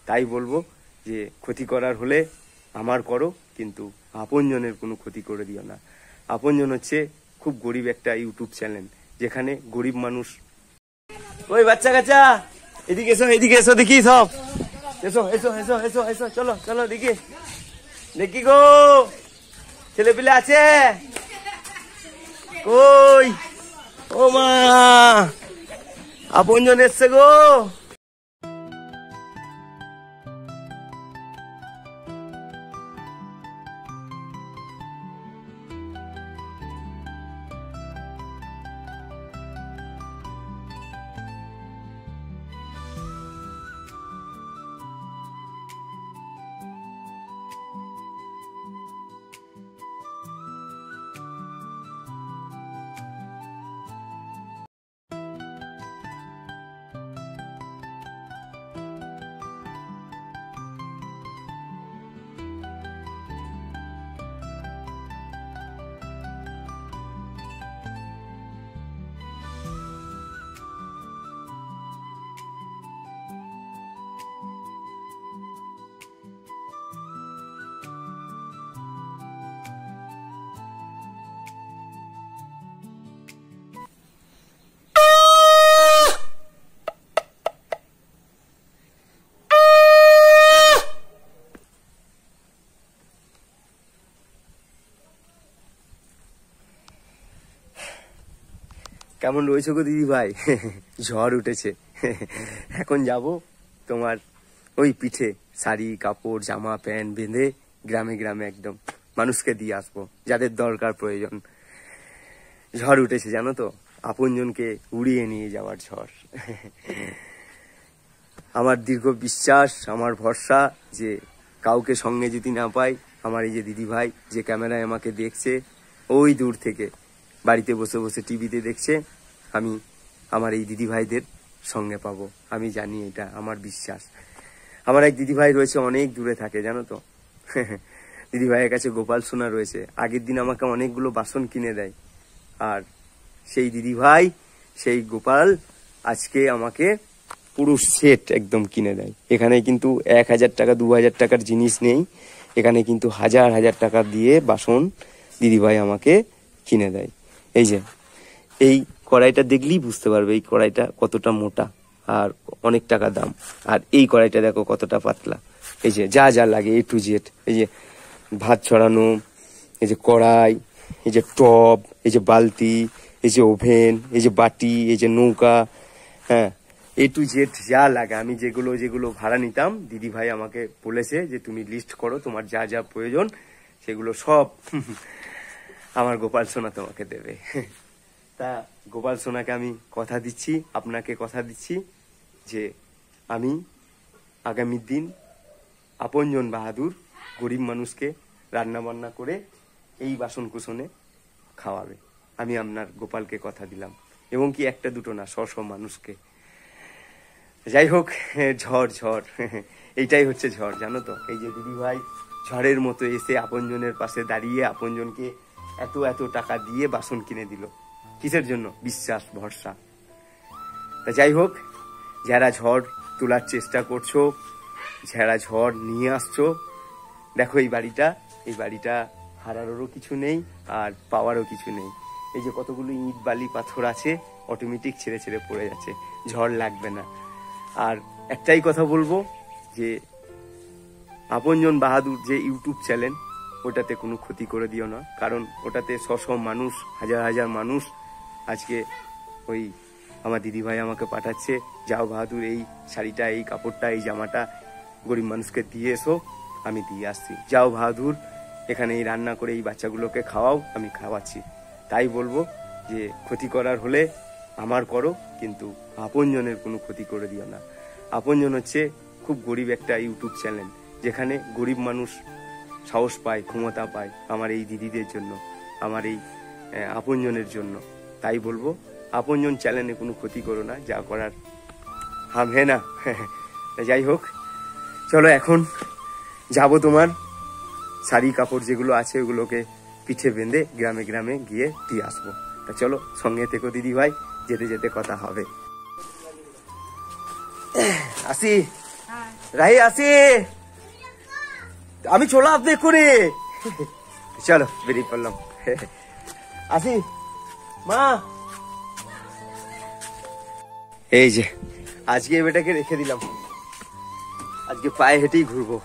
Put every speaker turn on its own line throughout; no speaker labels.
তাই বলবো যে ক্ষতি করার হলে আমার করো, কিন্তু আপনজনের কোনো ক্ষতি করে দিও না। আপনজন হচ্ছে খুব গরিব একটা ইউটিউব চ্যানেল, যেখানে গরিব মানুষ। ওই বাচ্চা কাচ্চা এদিকে এসো, এদিকে এসো, দেখি সব এসো এসো এসো এসো এসো, চলো চলো দেখি দেখি গো, ছেলে পিলে আছে কই? ও মা, আপনজন এসছে গো। কেমন রয়েছে গো দিদি ভাই? ঝড় উঠেছে। এখন যাব তোমার ওই পিঠে শাড়ি কাপড় জামা প্যান্ট বেঁধে গ্রামে গ্রামে একদম মানুষকে দিয়ে আসবো, যাদের দরকার প্রয়োজন। ঝড় উঠেছে জানো তো, আপনজনকে উড়িয়ে নিয়ে যাওয়ার ঝড়। আমার দীর্ঘ বিশ্বাস, আমার ভরসা যে কাউকে সঙ্গে যদি না পাই, আমার এই যে দিদি ভাই যে ক্যামেরায় আমাকে দেখছে ওই দূর থেকে, বাড়িতে বসে বসে টিভিতে দেখছে, আমি আমার এই দিদি ভাইদের সঙ্গে পাবো। আমি জানি, এটা আমার বিশ্বাস। আমার এক দিদি ভাই রয়েছে, অনেক দূরে থাকে জানো তো। দিদি ভাইয়ের কাছে গোপাল সোনা রয়েছে। আগের দিন আমাকে অনেকগুলো বাসন কিনে দেয়, আর সেই দিদি ভাই সেই গোপাল আজকে আমাকে পুরো সেট একদম কিনে দেয়। এখানে কিন্তু 1000 টাকা 2000 টাকার জিনিস নেই, এখানে কিন্তু হাজার হাজার টাকা দিয়ে বাসন দিদিভাই আমাকে কিনে দেয়। এই যে এই কড়াইটা দেখলেই বুঝতে পারবে এই কড়াইটা কতটা মোটা আর অনেক টাকা দাম। আর এই কড়াইটা দেখো কতটা পাতলা। এই যে যা যা লাগে A to Z, এই যে ভাত ছড়ানো, এই যে কড়াই, এই যে টব, এই যে বালতি, এই যে ওভেন, এই যে বাটি, এই যে নৌকা, হ্যাঁ A to Z যা লাগে। আমি যেগুলো যেগুলো ভাড়া নিতাম, দিদি ভাই আমাকে বলেছে যে তুমি লিস্ট করো, তোমার যা যা প্রয়োজন সেগুলো সব আমার গোপাল সোনা তোমাকে দেবে। তা গোপাল সোনাকে আমি কথা দিচ্ছি, আপনাকে কথা দিচ্ছি যে আমি আগামী দিন আপনজন বাহাদুর গরিব মানুষকে রান্না বান্না করে এই বাসন কুসনে খাওয়াবে। আমি আপনার গোপালকে কথা দিলাম, এবং কি একটা দুটো না, 100 মানুষকে। যাই হোক, ঝড় ঝড় এইটাই হচ্ছে ঝড় জানো তো। এই যে দিদি ভাই ঝড়ের মতো এসে আপনজনের পাশে দাঁড়িয়ে আপনজনকে এত এত টাকা দিয়ে বাসন কিনে দিল। কিসের জন্য? বিশ্বাস, ভরসা। তা যাই হোক, যারা ঝড় তোলার চেষ্টা করছো, যারা ঝড় নিয়ে আসছো, দেখো এই বাড়িটা হারারও কিছু নেই আর পাওয়ারও কিছু নেই। এই যে কতগুলো ইট বালি পাথর আছে, অটোমেটিক ছেড়ে ছেড়ে পড়ে যাচ্ছে, ঝড় লাগবে না। আর একটাই কথা বলবো যে আপনজন বাহাদুর যে ইউটিউব চ্যানেল, ওটাতে কোনো ক্ষতি করে দিও না, কারণ ওটাতে 100 মানুষ, হাজার হাজার মানুষ আজকে ওই আমার দিদিভাই আমাকে পাঠাচ্ছে, যাও বাহাদুর এই শাড়িটা, এই কাপড়টা, এই জামাটা গরিব মানুষকে দিয়ে এসো। আমি দিয়ে আসছি। যাও বাহাদুর এখানে এই রান্না করে এই বাচ্চাগুলোকে খাওয়াও, আমি খাওয়াচ্ছি। তাই বলবো যে ক্ষতি করার হলে আমার করো, কিন্তু আপনজনের কোনো ক্ষতি করে দিও না। আপনজন হচ্ছে খুব গরিব একটা ইউটিউব চ্যানেল, যেখানে গরিব মানুষ সাহস পায়, ক্ষমতা পায় আমার এই দিদিদের জন্য, আমার এই আপনজনের জন্য। তাই বলবো আপনজন চ্যানেলে কোনো ক্ষতি করো না, যা করার হবে না। যাই হোক, চলো এখন যাবো তোমার শাড়ি কাপড় যেগুলো আছে ওগুলোকে পিঠে বেঁধে গ্রামে গ্রামে গিয়ে দিয়ে আসবো। তা চলো সঙ্গে থেকো দিদি ভাই, যেতে যেতে কথা হবে। আসি। রাহি আসি, আমি চলাম দেখুনি। চলো বেরিয়ে পড়লাম, আসি মা। এই যে আজকে বেটাকে রেখে দিলাম, আজকে পায়ে হেঁটেই ঘুরবো।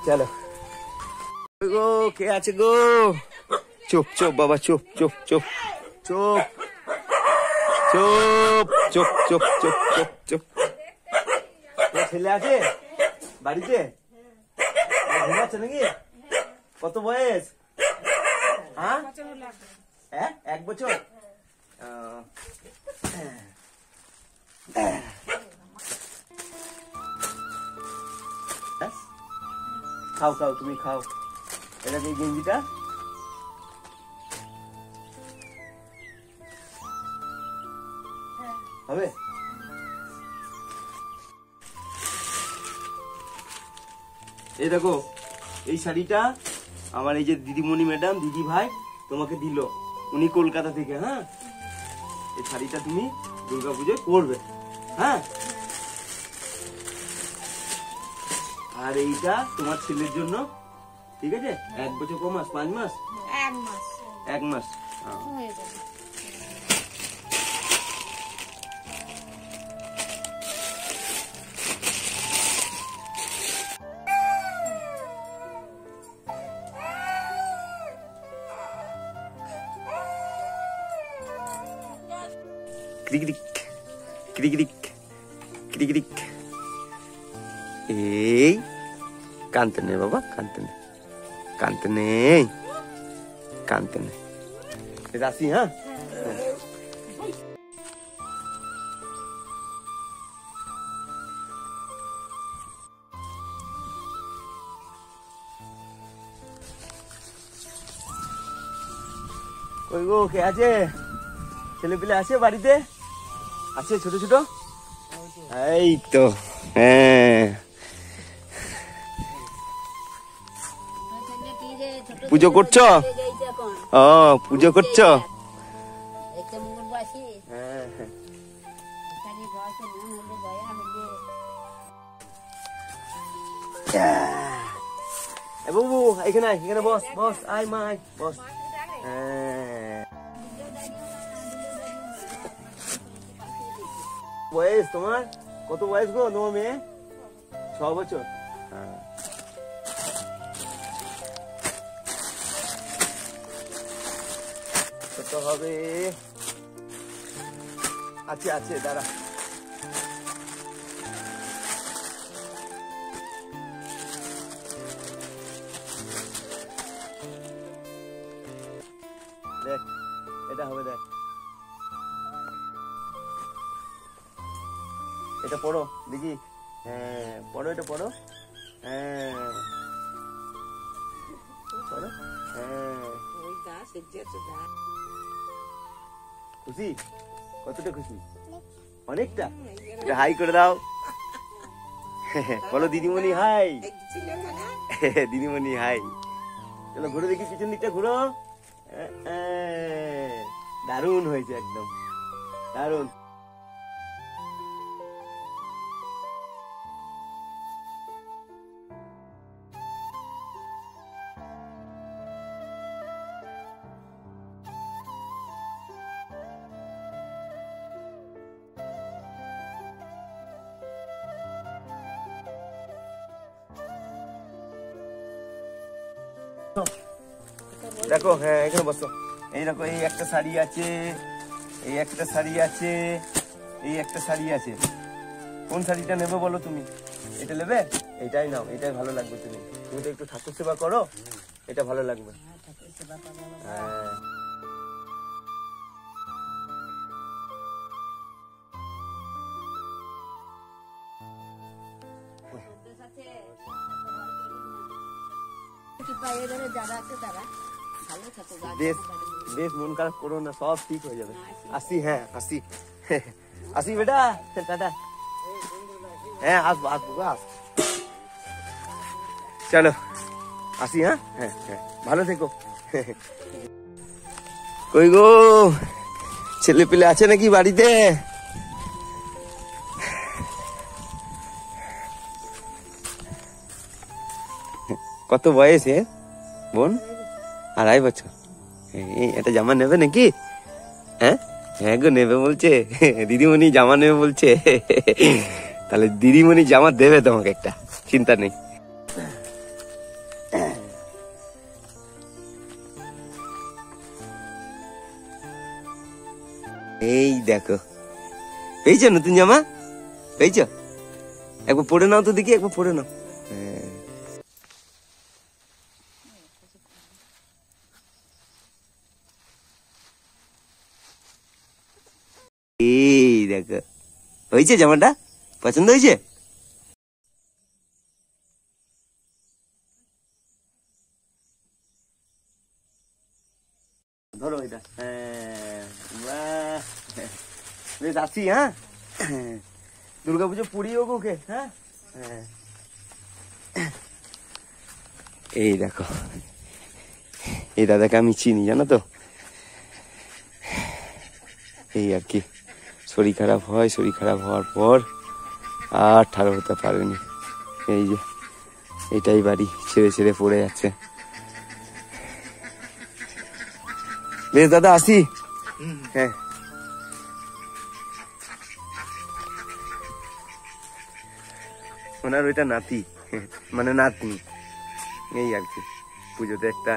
চলো গো, কে আছে গো? চুপ চুপ বাবা, চুপ চুপ চুপ চুপ চুপ চুপ চুপ চুপ চুপ চুপ। ছেলে আছে বাড়িতে? ঘুমাচ্ছে নাকি? কত বয়স? হ্যাঁ 1 বছর। খাও খাও, তুমি খাও। এটা এই গেঞ্জিটা হবে? এই দেখো, এই শাড়িটা আমার এই যে দিদিমণি ম্যাডাম, দিদি ভাই তোমাকে দিল, উনি কলকাতা থেকে। হ্যাঁ, এই শাড়িটা তুমি দুর্গাপুজোয় পরবে। হ্যাঁ, আর এইটা তোমার ছেলের জন্য, ঠিক আছে? 1 বছর, 5 মাস? 5 মাস? 1 মাস। ক্রিকরিক ক্রিকরিক ক্রিকরিক। এই কানতে নেই বাবা, কানতে নেই, কানতে নেই, কানতে নেই। রাশি, হ্যাঁ কই গো, কে আছে? ছেলে পেলে আছে বাড়িতে? আছে ছোট ছোট? এই তো, হ্যাঁ। পুজো করছো? ও, পুজো করছো? বাবু এখানে আয়, এখানে বস, বস, আয় মা, আয় বস। বয়স তোমার কত? বয়স গো তোমার মেয়ে? 6 বছর। কত হবে? আছে আছে, দাঁড়া। দেখ, এটা হবে, দেখ এটা পড়ো দেখি। হ্যাঁ পড়ো, এটা পড়ো। হ্যাঁ পড়ো। হ্যাঁ খুশি? কতটা খুশি? অনেকটা। এটা হাই করে দাও, বলো দিদিমণি হাই। দিদিমণি হাই। চলো ঘুরে দেখি, পিছন দিকটা ঘুরো। দারুণ হয়েছে, একদম দারুণ। দেখো, হ্যাঁ এখানে বসো। এই দেখো, এই একটা শাড়ি আছে, এই একটা শাড়ি আছে, এই একটা শাড়ি আছে। কোন শাড়িটা নেবে বলো তুমি? এটা নেবে? এটাই নাও, এটাই ভালো লাগবে। তুমি তুমি তো একটু ঠাকুর সেবা করো, এটা ভালো লাগবে। হ্যাঁ বেশ বেশ, মন খারাপ করো না, সব ঠিক হয়ে যাবে। আসি, হ্যাঁ আসি, আসি বেটা, টাটা। হ্যাঁ আসবো আসবো, আস। চলো আসি। হ্যাঁ হ্যাঁ হ্যাঁ, ভালো থেকো। কই গো, ছেলে পেলে আছে নাকি বাড়িতে? কত বয়স এর বোন? 2.5 বছর। এটা জামা নেবে নাকি? হ্যাঁ হ্যাঁ গো নেবে বলছে। দিদিমণি জামা নেবে বলছে। তাহলে দিদিমণি জামা দেবে তোমাকে একটা, চিন্তা নেই। এই দেখো, পেয়েছো নতুন জামা? পেয়েছো? একবার পরে নাও তো দেখি, একবার পরে নাও। এই দেখো, হয়েছে জামাটা? পছন্দ হয়েছে? ধরো এটা। বেশ আসি, হ্যাঁ দুর্গাপুজো পুড়িয়ে হোক ওকে। হ্যাঁ এই দেখো, এই দাদাকে আমি চিনি জানো তো। এই আর কি, শরীর খারাপ হয়, শরীর খারাপ হওয়ার পর আর ঠাড়ো হতে পারেনি। এই যে এটাই বাড়ি, ছেড়ে ছেড়ে পড়ে যাচ্ছে। বেশ দাদা আসি। হ্যাঁ ওনার ওইটা নাতি, মানে নাতনি। এই আর কি, পুজোতে একটা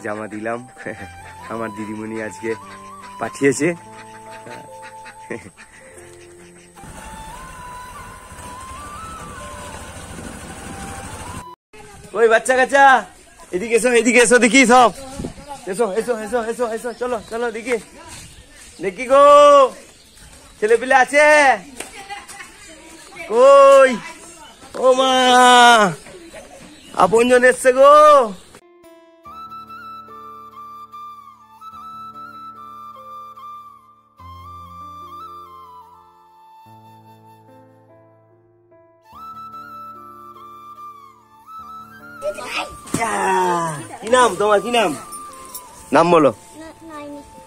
জামা দিলাম, আমার দিদিমণি আজকে পাঠিয়েছে। ওই বাচ্চা কাচ্চা এদিকে এসো, এদিকে এসো দেখি সব। এসো এসো এসো এসো এসো, চলো চলো দেখি, দেখি গো ছেলে পিলে আছে কই? ও মা, আপনজন এসছে গো। কি নাম তোমার? কি নাম? নাম বলো।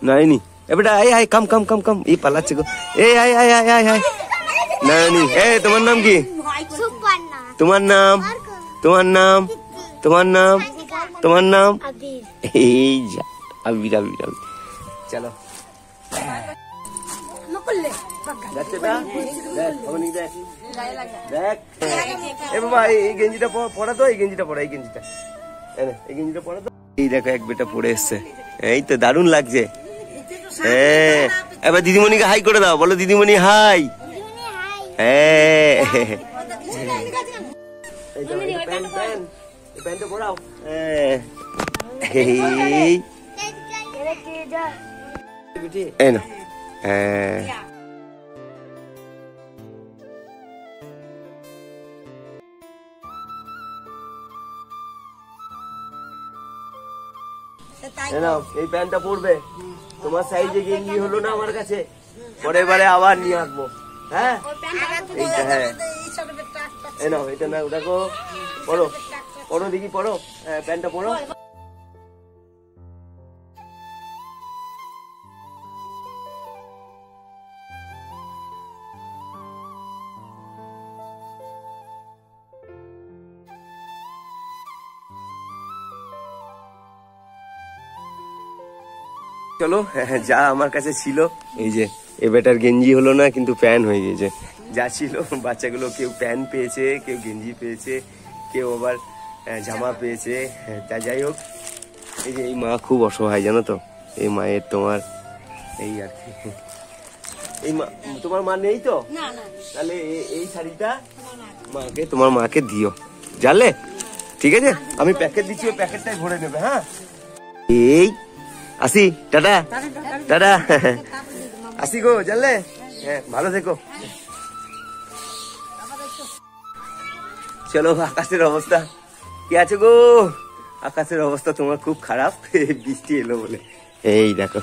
নাইনি। এবারে আয় আয়, কাম কাম কাম কাম। এই পালাচ্ছে গো। এই আয় আয় আয় আয় আয়। নাইনি। এই তোমার নাম কি? তোমার নাম? তোমার নাম? তোমার নাম? তোমার নাম? এই যা, আবির আবির আবির। চলো যাচ্ছে না? দেখ অবনি দেখ দেখ। এ বাবা এই গেঞ্জিটা পরা তো, এই গেঞ্জিটা পরা, এই গেঞ্জিটা, এই গেঞ্জিটা পরা তো। এই দেখো এক বেটা পড়ে এসছে, এই তো দারুণ লাগছে। হ্যাঁ এবার দিদিমণিকে হাই করে দাও, বলো দিদিমণি হাই। হ্যাঁ প্যান্টটা পরাও। এই না, হ্যাঁ এই প্যান্টটা পরবে। তোমার সাইজে গেঞ্জি হলো না আমার কাছে, পরের বারে আবার নিয়ে আসবো। হ্যাঁ এইটা, হ্যাঁ এই নাও, এটা না ওটা গো, পরো পরো দেখি, পরো। হ্যাঁ প্যান্টটা পরো। চলো, যা আমার কাছে ছিল, এই যে এ বেটার গেঞ্জি হলো না কিন্তু প্যান্ট হয়ে গেছে। যা ছিল বাচ্চাগুলো, কেউ প্যান্ট পেয়েছে, কেউ গেঞ্জি পেয়েছে, কেউ আবার জামা পেয়েছে। তা যাই হোক, এই যে এই মা খুব অসহায় জানো তো। এই মায়ের তোমার এই আর কি, এই মা, তোমার মা নেই তো, তাহলে এই শাড়িটা মাকে, তোমার মাকে দিও, জানলে? ঠিক আছে, আমি প্যাকেট দিচ্ছি, ওই প্যাকেটটাই ভরে নেবে। হ্যাঁ এই আসি, টাটা টাটা, আসি গো, জানলে? হ্যাঁ ভালো থেকো। চলো, আকাশের অবস্থা কি আছে গো? আকাশের অবস্থা তোমার খুব খারাপ, বৃষ্টি এলো বলে। এই দেখো,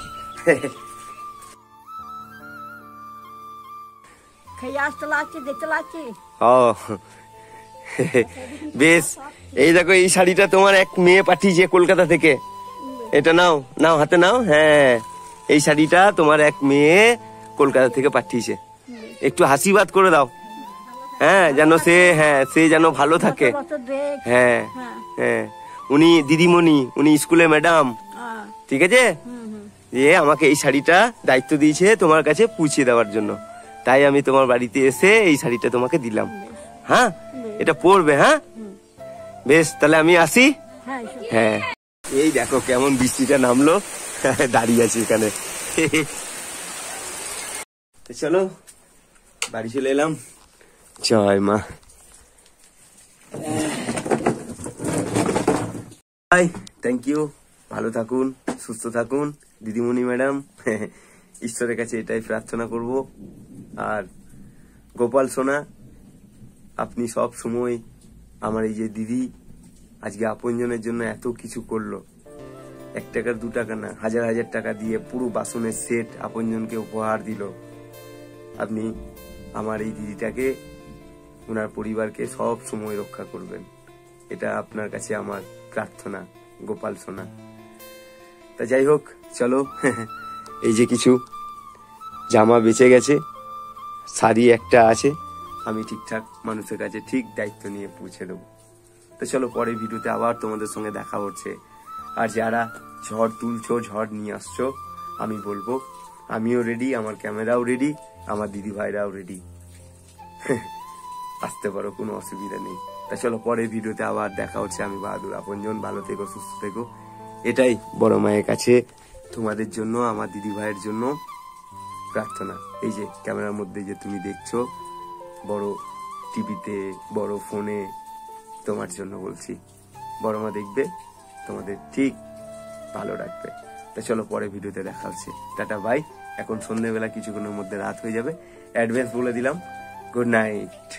বেশ। এই দেখো, এই শাড়িটা তোমার এক মেয়ে পাঠিয়েছে কলকাতা থেকে। এটা নাও, নাও হাতে নাও। হ্যাঁ এই শাড়িটা তোমার এক মেয়ে কলকাতা থেকে পাঠিয়েছে, একটু হাসিবাদ করে দাও। হ্যাঁ যেন সে যেন ভালো থাকে। হ্যাঁ হ্যাঁ, উনি দিদিমণি, উনি স্কুলে ম্যাডাম, ঠিক আছে। যে আমাকে এই শাড়িটা দায়িত্ব দিয়েছে তোমার কাছে পৌঁছে দেওয়ার জন্য, তাই আমি তোমার বাড়িতে এসে এই শাড়িটা তোমাকে দিলাম। হ্যাঁ, এটা পরবে। হ্যাঁ বেশ, তাহলে আমি আসি। হ্যাঁ, এই দেখো কেমন বৃষ্টিটা নামলো, দাঁড়িয়ে আছি এখানে। চলো বাড়ি চলে এলাম। জয় মা। Bye, thank you. ভালো থাকুন, সুস্থ থাকুন দিদিমণি ম্যাডাম। ঈশ্বরের কাছে এটাই প্রার্থনা করব। আর গোপাল সোনা, আপনি সব সময় আমার এই যে দিদি আজকে আপনজনের জন্য এত কিছু করলো, 1 টাকার 2 টাকা না, হাজার হাজার টাকা দিয়ে পুরো বাসনের সেট আপনজনকে উপহার দিল। আপনি আমার এই দিদিটাকে, ওনার পরিবারকে সব সময় রক্ষা করবেন, এটা আপনার কাছে আমার প্রার্থনা গোপাল সোনা। তা যাই হোক, চলো। এই যে কিছু জামা বেঁচে গেছে, শাড়ি একটা আছে, আমি ঠিকঠাক মানুষের কাছে ঠিক দায়িত্ব নিয়ে পৌঁছে দেবো। তো চলো পরের ভিডিওতে আবার তোমাদের সঙ্গে দেখা হচ্ছে। আর যারা ঝড় তুলছো, ঝড় নিয়ে আসছো, আমি বলবো আমিও রেডি, আমার ক্যামেরাও রেডি, আমার দিদি ভাইরাও রেডি। আসতে পারো, কোনো অসুবিধা নেই। তা চলো পরের ভিডিওতে আবার দেখা হচ্ছে। আমি বাহাদুর আপনজন, ভালো থেকো, সুস্থ থেকো, এটাই বড় মায়ের কাছে তোমাদের জন্য, আমার দিদি ভাইয়ের জন্য প্রার্থনা। এই যে ক্যামেরার মধ্যে যে তুমি দেখছো, বড় টিভিতে, বড় ফোনে, তোমার জন্য বলছি। বড় মা দেখবে, তোমাদের ঠিক ভালো রাখবে। তা চলো পরের ভিডিওতে দেখা হচ্ছে। Tata bye. এখন সন্ধ্যেবেলা কিছুক্ষণের মধ্যে রাত হয়ে যাবে, অ্যাডভান্স বলে দিলাম। Good night.